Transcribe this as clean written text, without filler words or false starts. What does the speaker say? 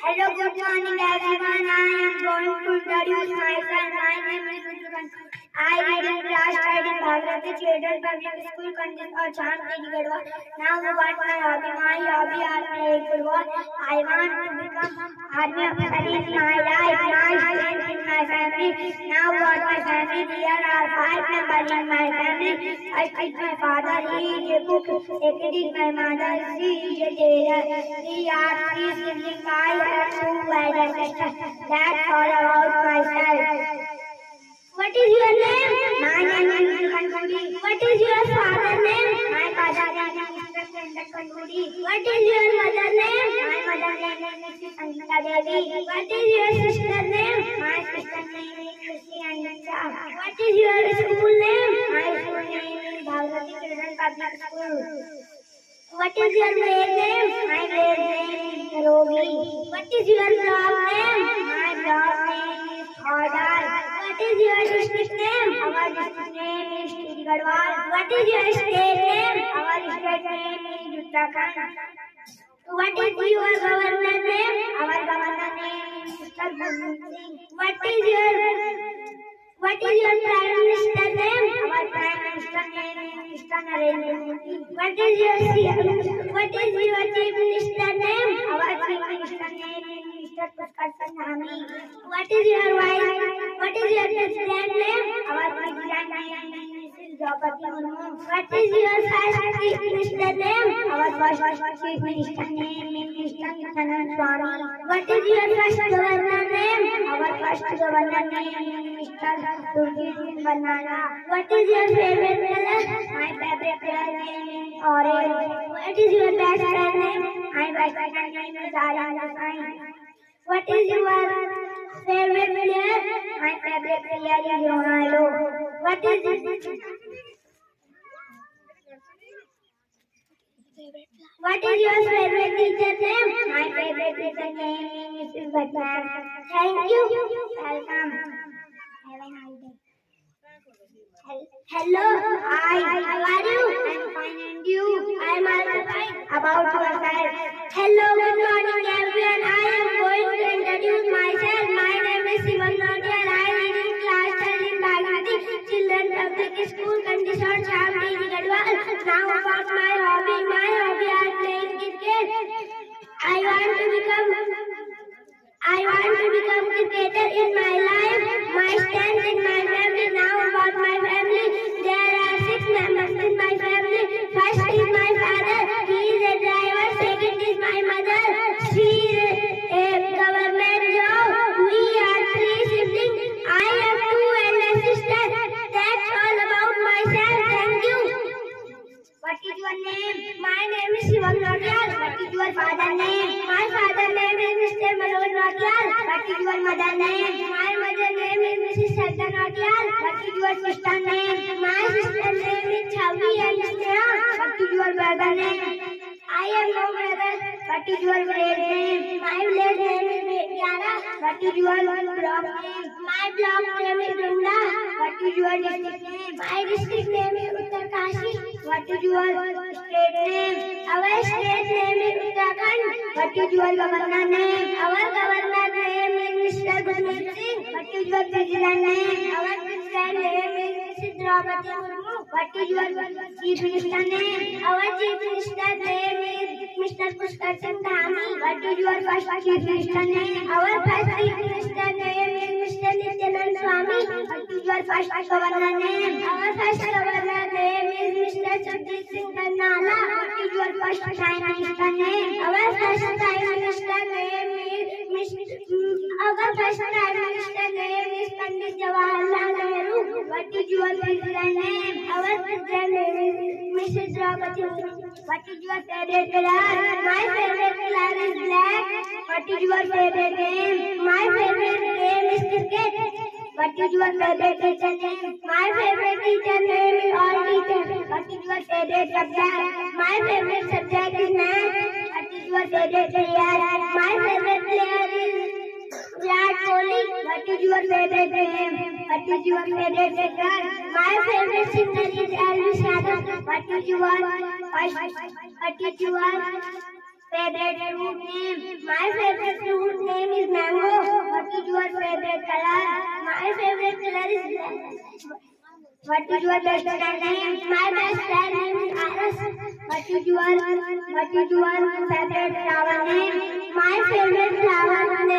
Hello, good morning everyone. I am going to introduce myself. My name is Rujukan. I read in class 3rd in Bhagrati Children's Public School, Kandis or Chand Gadwa. Now what my hobby? My hobby are playing football. I want to become army officer in my life. My strength in my family. Now what my family? There are 5 members in my family. First is my father. He is a cook. Second is my mother. She is a tailor. We are 3 siblings. I have 2 elder sisters. That's all about myself. What is your name? My name is Kanduri. What is your father's name? My father's name is Mr. Kanduri. What is your mother's name? My mother's name is Mrs. Sangeeta Devi. What is your sister's name? My sister's name is Christy Ananta. What is your school name? My school name is Bhagrati Children's Public School. What is your maid name? My maid name is Rogi. What is your blog name? My blog name is Hodal. What is your district name? Our district name is Garhwal. What is your state name? Our state name is Uttarakhand. What is your governor name? Our governor name is Mr. Gurmeet Singh. What is your prime minister name? Our prime minister name is Mr. Narendra Modi. What is your chief minister name? Our chief minister name is Mr. Pushkar Sandhani. What is your president name? Our president name is Mrs. Draupadi Murmu. What is your first chief minister name? Our first chief minister name is Mr. Nityanand Swami. What is your first governor name? Our first governor name is Mr. Banana. What is your favorite color? My favorite color name is orange. What is your best friend name? My best friend name is Arana. What is your favorite player? My favorite player is Ronaldo. What is your favorite teacher name? My favorite teacher name is Mrs. Bhatman. Thank you. Welcome. Have a nice day. Hello, hi, how are you? I'm fine, and you? I'm also fine. About yourself. Hello, good morning everyone. I am going to introduce myself. My name is Shivam Nautiyal. I read in class 10 in Bhagrati Children's Public School, Kandis or Chand Gadwal. Now about my hobby. My hobby are playing cricket. I want to become cricketer in my life. My strength in my family. Now about my family. There are 6 members in my family. First is my father. He is a driver. Second is my mother. She is a government job. We are 3 siblings. I have 2 elder sisters. That's all about myself. Thank you. What is your name? My name is Shivam Nautiyal. What is your father's name? My father's name is Mr. Manoj Nautiyal. What is your mother's name? My mother's name is Mrs. Shraddha Nautiyal. What is your sister's name? My sister's name is Chavi and Sneha. What is your brother's name? I have no brother. What is your village name? My village name is Mekyara. What is your block name? My block name is Dunda. What is your district name? My district name is Uttarkashi. What is your state name? Our state name is Uttarakhand. What is your governor name? Our governor name is Mr. Gurmeet Singh. What is your president name? Our president name is Mrs. Draupadi Murmu. What is your chief minister name? Our chief minister name is Mr. Pushkar Sandhani. What is your first chief minister name? Our first chief minister name is Mr. Nityanand Swami. What is your first governor name? Our first governor name is Mr. Jagdish Singh Karnala. What is your first prime minister name? Our first prime minister name is Pandit Jawaharlal Nehru. What is your president name? Our president name is Mrs. Draupadi Murmu. What is your favorite color? My favorite color is black. What is your favorite game? My favorite game is cricket. What is your favorite teacher name? My favorite teacher name is all teacher. What is your favorite subject? My favorite subject is math. What is your favorite player? My favorite player is Virat Kohli. What is your favorite game? What is your favorite singer? My favorite singer is Elvis Yadav. What is your favorite fruit name? My favorite fruit favorite color? My favorite color is black. What is your best friend name? My best friend name is Anas. What is your favorite flower name? My favorite flower name